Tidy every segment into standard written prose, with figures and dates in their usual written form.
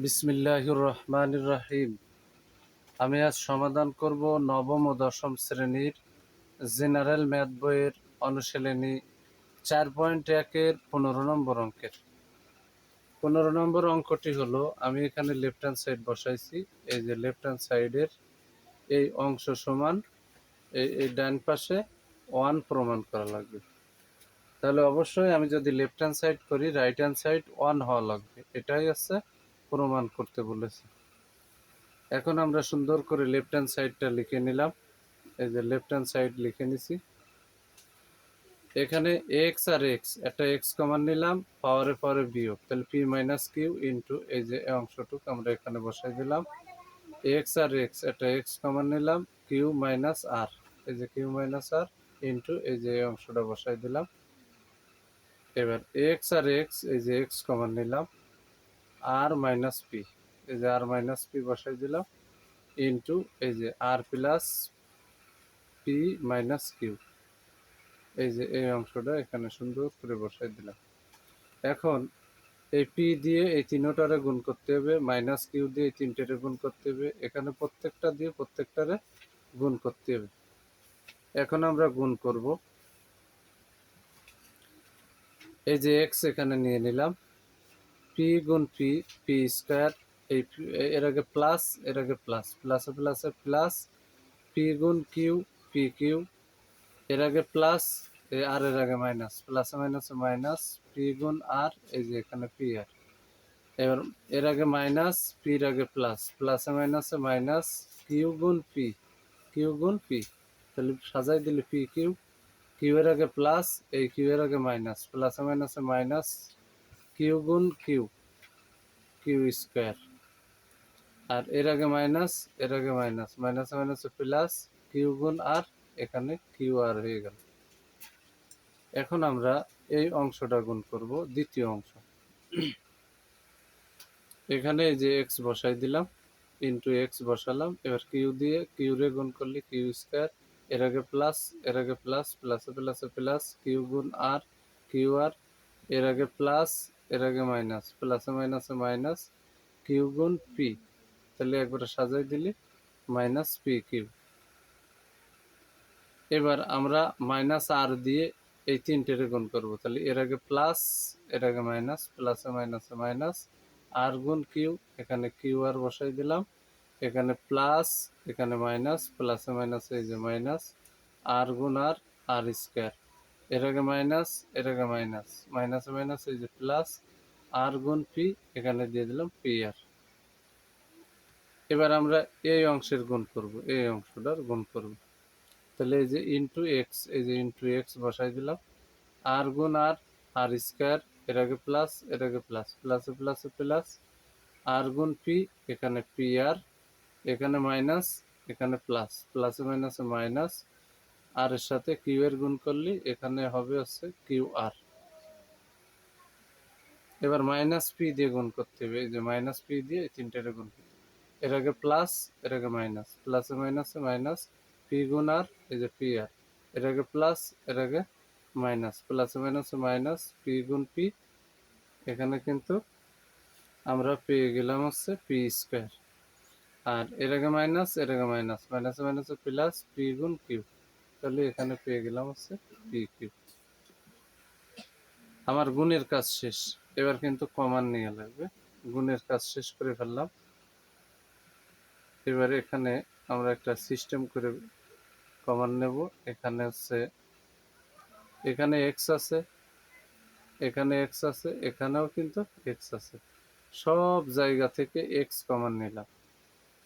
বিসমিল্লাহির রহমানির রহিম। আমি আজ সমাধান করব নবম ও দশম শ্রেণীর জেনারেল ম্যাথ বইয়ের অনুশীলনী 4.1-এর 15 নম্বর অঙ্কের। 15 নম্বর অঙ্কটি হলো, আমি এখানে লেফট হ্যান্ড সাইড বসাইছি। এই যে লেফট হ্যান্ড সাইডের এই অংশ সমান এই ডান পাশে 1 প্রমাণ করা লাগবে। তাহলে অবশ্যই আমি যদি লেফট হ্যান্ড সাইড করি, রাইট হ্যান্ড সাইড 1 হওয়া লাগবে। এটাই হচ্ছে প্রমাণ করতে বলেছে। এখন আমরা সুন্দর করে লেফট হ্যান্ড সাইডটা লিখে নিলাম। এই যে লেফট হ্যান্ড সাইড লিখে নিছি। এখানে এক্স আর এক্স, একটা এক্স কমন নিলাম, পাওয়ারে পাওয়ারে বিয়োগ, তাহলে পি মাইনাস কিউ ইন্টু এই যে অংশটুকু আমরা এখানে বসাই দিলাম। এক্স আর এক্স, একটা এক্স কমন নিলাম, কিউ মাইনাস আর, এই যে কিউ মাইনাস আর ইন্টু এই যে অংশটা বসাই দিলাম। এবার এক্স আর এক্স, এই যে এক্স কমন নিলাম, আর মাইনাস পি, এই যে আর মাইনাস পি বসাই দিলাম ইন্টু এই যে আর প্লাস পি মাইনাস কিউ, এই যে এই অংশটা এখানে সুন্দর করে বসাই দিলাম। এখন এই পি দিয়ে এই তিনটারে গুণ করতে হবে, মাইনাস কিউ দিয়ে এই তিনটারে গুণ করতে হবে, এখানে প্রত্যেকটা দিয়ে প্রত্যেকটারে গুণ করতে হবে। এখন আমরা গুণ করব। এই যে এক্স এখানে নিয়ে নিলাম, পি গুণ পি, পি স্কোয়ার, এই এর আগে প্লাস, এর আগে প্লাস, প্লাসে প্লাসে প্লাস, পি গুণ কিউ, পি কিউ, এর আগে প্লাস, আর এর আগে মাইনাস, প্লাসে মাইনাসে মাইনাস, পি গুণ আর, এই যে এখানে পি আর। এবার এর আগে মাইনাস, পির আগে প্লাস, প্লাসে মাইনাসে মাইনাস, কিউ গুণ পি, কিউ গুণ পি, তাহলে সাজাই দিলে পি কিউ, কিউ এর আগে প্লাস, এই কিউ এর আগে মাইনাস, প্লাসে মাইনাসে মাইনাস, কিউ গুণ কিউ, কিউ স্কোয়ার, আর এর আগে মাইনাস, এর আগে মাইনাস, মাইনাসে মাইনাসে প্লাস, কিউ গুণ আর, এখানে কিউ আর হয়ে গেল। এখন আমরা এই অংশটা গুণ করব, দ্বিতীয় অংশ। এখানে এই যে এক্স বসাই দিলাম, ইন্টু এক্স বসালাম। এবার কিউ দিয়ে কিউ রে গুণ করলে কিউ স্কোয়ার, এর আগে প্লাস, এর আগে প্লাস, প্লাসে প্লাসে প্লাস, কিউ গুণ আর, কিউ আর, এর আগে প্লাস, এর আগে মাইনাস, প্লাসে মাইনাসে মাইনাস, কিউ গুণ পি, তাহলে একবারে সাজাই দিলে মাইনাস পি কিউ। এবার আমরা মাইনাস আর দিয়ে এই তিনটেরে গুণ করবো, তাহলে এর আগে প্লাস, এর আগে মাইনাস, প্লাসে মাইনাসে মাইনাস, আর গুণ কিউ, এখানে কিউ আর বসাই দিলাম, এখানে প্লাস, এখানে মাইনাস, প্লাসে মাইনাসে এই যে মাইনাস, আর গুণ আর, আর স্কোয়ার, এর আগে মাইনাস, এর আগে মাইনাস, মাইনাসে মাইনাস এই যে প্লাস, আর গুণ পি, এখানে দিয়ে দিলাম পি আর। এবার আমরা এই অংশের গুণ করব, এই অংশটার গুণ করব, তাহলে এই যে ইন্টু এক্স, এই যে ইন্টু এক্স বসাই দিলাম, আর গুণ আর, আর স্কোয়ার, এর আগে প্লাস, এর আগে প্লাস, প্লাসে প্লাসে প্লাস, আর গুণ পি, এখানে পি আর, এখানে মাইনাস, এখানে প্লাস, প্লাসে মাইনাসে মাইনাস, আর এর সাথে কিউ এর গুণ করলে এখানে হবে হচ্ছে কিউ আর। এবার মাইনাস পি দিয়ে গুণ করতে হবে, এই যে মাইনাস পি দিয়ে এই তিনটারে গুণ করতে হবে। এর আগে প্লাস, এর আগে মাইনাস, প্লাসে মাইনাসে মাইনাস, পি গুণ আর, এই যে পি আর, এর আগে প্লাস, এর আগে মাইনাস, প্লাসে মাইনাসে মাইনাস, পি গুণ পি, এখানে কিন্তু আমরা পেয়ে গেলাম হচ্ছে পি স্কোয়ার, আর এর আগে মাইনাস, এর আগে মাইনাস, মাইনাসে মাইনাসে প্লাস, পি গুণ কিউ, তাহলে এখানে পেয়ে গেলাম হচ্ছে পি কিউ। আমার গুণের কাজ শেষ, এবার কিন্তু কমান নিয়ে লাগবে। গুণের কাজ শেষ করে ফেললাম। এবার এখানে আমরা একটা সিস্টেম করে কমান নেব। এখানে হচ্ছে, এখানে এক্স আছে, এখানে এক্স আছে, এখানেও কিন্তু এক্স আছে, সব জায়গা থেকে এক্স কমান নিলাম,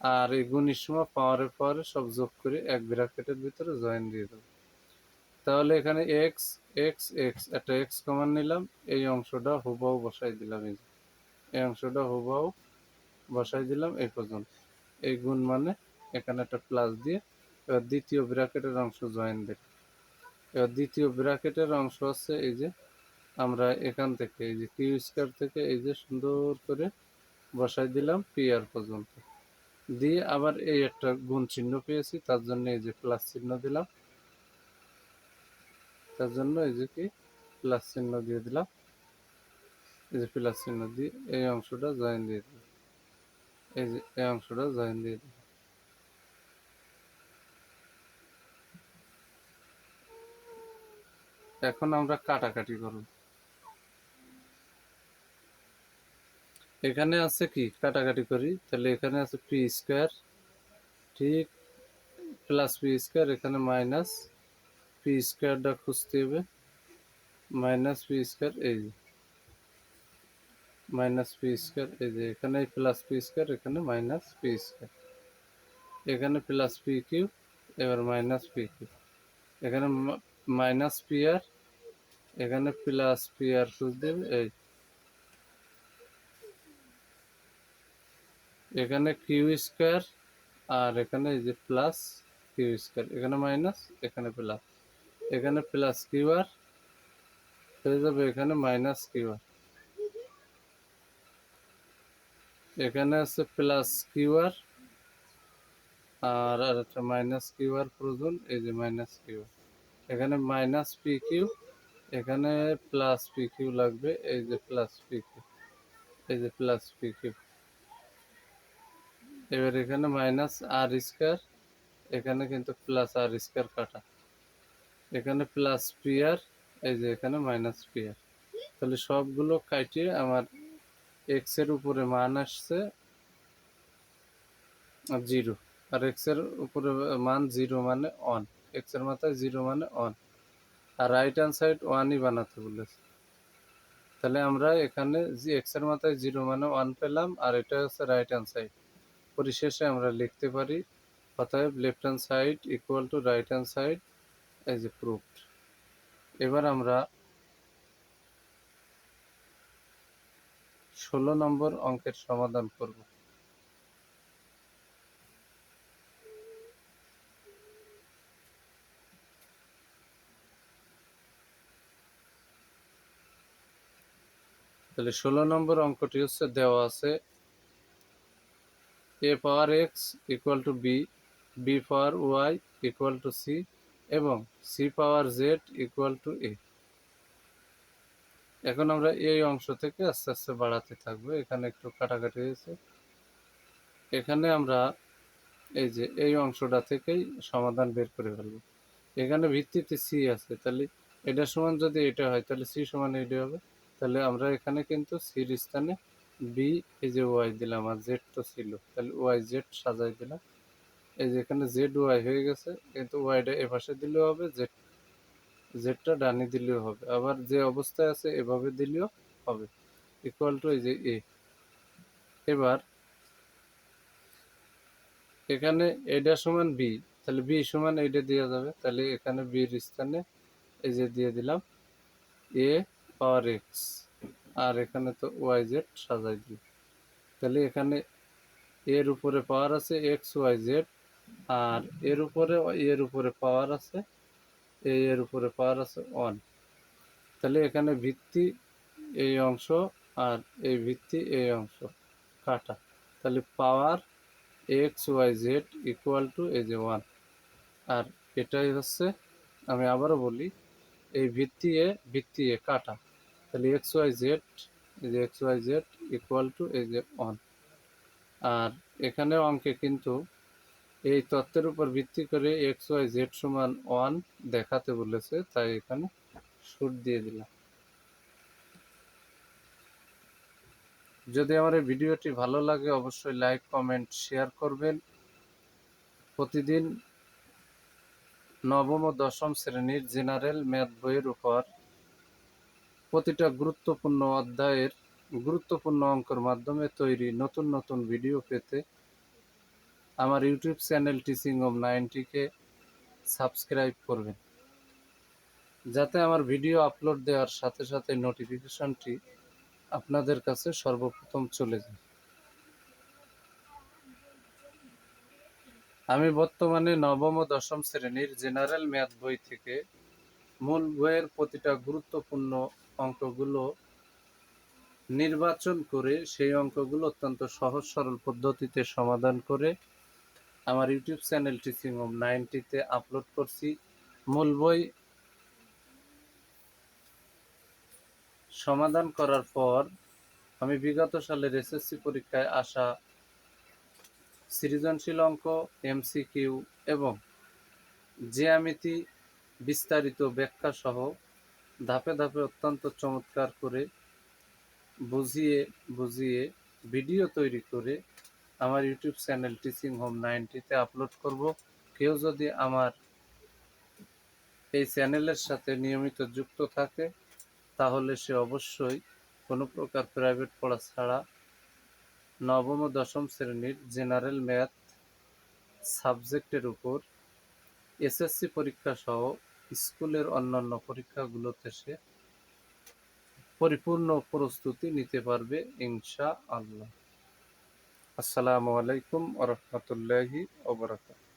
আর এই গুণের সময় পাওয়ারে পাওয়ারে সব যোগ করে এক ব্র্যাকেটের ভিতরে জয়েন দিয়ে দেবো। তাহলে এখানে এক্স, এক্স, এক্স, একটা এক্স কমান নিলাম, এই অংশটা হুবাহু বসাই দিলাম, এই অংশটা হুবাহু বসাই দিলাম এই পর্যন্ত। এই গুণ মানে এখানে একটা প্লাস দিয়ে, এবার দ্বিতীয় ব্র্যাকেটের অংশ জয়েন দিই। এবার দ্বিতীয় ব্র্যাকেটের অংশ হচ্ছে এই যে আমরা এখান থেকে এই যে কিউ স্কোয়ার থেকে এই যে সুন্দর করে বসাই দিলাম পি আর পর্যন্ত, দিয়ে আবার এই একটা গুণ চিহ্ন পেয়েছি, তার জন্য এই যে প্লাস চিহ্ন দিলাম, তার জন্য এই যে কি প্লাস চিহ্ন দিয়ে দিলাম, এই যে প্লাস চিহ্ন দিয়ে এই অংশটা জয়েন দিয়ে দিলাম। এই যে এই অংশটা জয়েন দিয়ে দিলাম। এখন আমরা কাটাকাটি করব। এখানে আছে কি কাটাকাটি করি, তাহলে এখানে আছে পি স্কোয়ার, ঠিক, প্লাস পি স্কোয়ার, এখানে মাইনাস পি স্কোয়ারটা খুঁজতে হবে, মাইনাস পি স্কোয়ার, এই যে মাইনাস পি স্কোয়ার, এই যে এখানে প্লাস পি স্কোয়ার, এখানে মাইনাস পি স্কোয়ার, এখানে প্লাস পি কিউ, এবার মাইনাস পি কিউ, এখানে মাইনাস পি আর, এখানে প্লাস পি আর খুঁজতে হবে, এই এখানে কিউ স্কোয়ার, আর এখানে এই যে প্লাস কিউ স্কোয়ার, এখানে মাইনাস, এখানে প্লাস, এখানে প্লাস কিউ আর হয়ে যাবে, এখানে মাইনাস কিউ আর, এখানে আছে প্লাস কিউ আর, আর একটা মাইনাস কিউ আর প্রয়োজন, এই যে মাইনাস কিউ আর, এখানে মাইনাস পি কিউ, এখানে প্লাস পি কিউ লাগবে, এই যে প্লাস পি কিউ, এই যে প্লাস পি কিউ, এবার এখানে মাইনাস আর স্কোয়ার, এখানে কিন্তু প্লাস আর স্কোয়ার কাটা, এখানে প্লাস পি আর, এই যে এখানে মাইনাস পি আর, তাহলে সবগুলো কাটিয়ে আমার এক্স এর উপরে মান আসছে 0, আর এক্স এর উপরে মান 0 মানে অন, এক্স এর মাথায় 0 মানে অন, আর রাইট হ্যান্ড সাইড 1ই বানাতে বলেছে। তাহলে আমরা এখানে যে এক্স এর মাথায় 0 মানে 1 পেলাম, আর এটা হচ্ছে রাইট হ্যান্ড সাইড। পরিশেষে আমরা লিখতে পারি অতএব left hand side equal to right hand side as a proofed. এবার আমরা 16 নম্বর অঙ্কের সমাধান করব। তাহলে 16 নম্বর অঙ্কটি হচ্ছে দেওয়া আছে a power x equal to B, B power Y equal to C এবং C power Z equal to A. এখন আমরা এই অংশ থেকে আস্তে আস্তে বাড়াতে থাকবো, এখানে একটু কাটাকাটি হয়েছে, এখানে আমরা এই যে এই অংশটা থেকেই সমাধান বের করে ফেলবো। এখানে ভিত্তিতে সি আছে, তাহলে এটা সমান যদি এটা হয় তাহলে সি সমান এটা হবে, তাহলে আমরা এখানে কিন্তু সির স্থানে বি, এই যে ওয়াই দিলাম, আর জেড তো ছিল, তাহলে ওয়াই জেড সাজাই দিলাম, এই যে এখানে জেড ওয়াই হয়ে গেছে, কিন্তু ওয়াইটা এপাশে দিলেও হবে, জেডটা ডানে দিলেও হবে, আবার যে অবস্থায় আছে এভাবে দিলেও হবে, ইকুয়াল টু এই যে এ। এবার এখানে এটা সমান বি, তাহলে বি সমান এইটা দেওয়া যাবে, তাহলে এখানে বির স্থানে এই যে দিয়ে দিলাম এ পাওয়ার এক্স, আর এখানে তো ওয়াই জেড সাজাই দিই, তাহলে এখানে এর উপরে পাওয়ার আছে এক্স ওয়াই জেড, আর এর উপরে পাওয়ার আছে এর উপরে পাওয়ার আছে 1, তাহলে এখানে ভিত্তি এই অংশ আর এই ভিত্তি এই অংশ কাটা, তাহলে power X Y Z equal to এই যে 1, আর এটাই হচ্ছে, আমি আবারও বলি, এই ভিত্তি এ কাটা, তাহলে এক্স ওয়াই জেড, এই যে X Y Z equal to এই যে 1, আর এখানে অঙ্কে কিন্তু এই তত্ত্বের উপর ভিত্তি করে এক্স ওয়াই জেড সমান 1 দেখাতে বলেছে, তাই এখানে শুট দিয়ে দিলাম। যদি আমার এই ভিডিওটি ভালো লাগে অবশ্যই লাইক কমেন্ট শেয়ার করবেন। প্রতিদিন নবম ও দশম শ্রেণীর জেনারেল ম্যাথ বইয়ের উপর প্রতিটা গুরুত্বপূর্ণ অধ্যায়ের গুরুত্বপূর্ণ অঙ্কের মাধ্যমে তৈরি নতুন নতুন ভিডিও পেতে আমার ইউটিউব চ্যানেল টিচিং অব 90কে সাবস্ক্রাইব করবেন, যাতে আমার ভিডিও আপলোড দেওয়ার সাথে সাথে নোটিফিকেশনটি আপনাদের কাছে সর্বপ্রথম চলে যায়। আমি বর্তমানে নবম ও দশম শ্রেণীর জেনারেল ম্যাথ বই থেকে মূল বইয়ের প্রতিটা গুরুত্বপূর্ণ অঙ্কগুলো নির্বাচন করে সেই অঙ্কগুলো অত্যন্ত সহজ সরল পদ্ধতিতে সমাধান করে আমার ইউটিউব চ্যানেল টিচিং অব 90তে আপলোড করছি। মূল বই সমাধান করার পর আমি বিগত সালের এসএসসি পরীক্ষায় আসা সৃজনশীল অঙ্ক, এমসিকিউ এবং জ্যামিতি বিস্তারিত ব্যাখ্যা সহ ধাপে ধাপে অত্যন্ত চমৎকার করে বুঝিয়ে বুঝিয়ে ভিডিও তৈরি করে আমার ইউটিউব চ্যানেল টিচিং হোম 90 তে আপলোড করব। কেউ যদি আমার এই চ্যানেলের সাথে নিয়মিত যুক্ত থাকে তাহলে সে অবশ্যই কোনো প্রকার প্রাইভেট পড়া ছাড়া নবম ও দশম শ্রেণীর জেনারেল ম্যাথ সাবজেক্টের উপর এসএসসি পরীক্ষা সহ স্কুলের অন্যান্য পরীক্ষাগুলোতে সে পরিপূর্ণ প্রস্তুতি নিতে পারবে ইনশাআল্লাহ। আসসালামু আলাইকুম ওয়া রাহমাতুল্লাহি ওয়া বারাকাতুহু।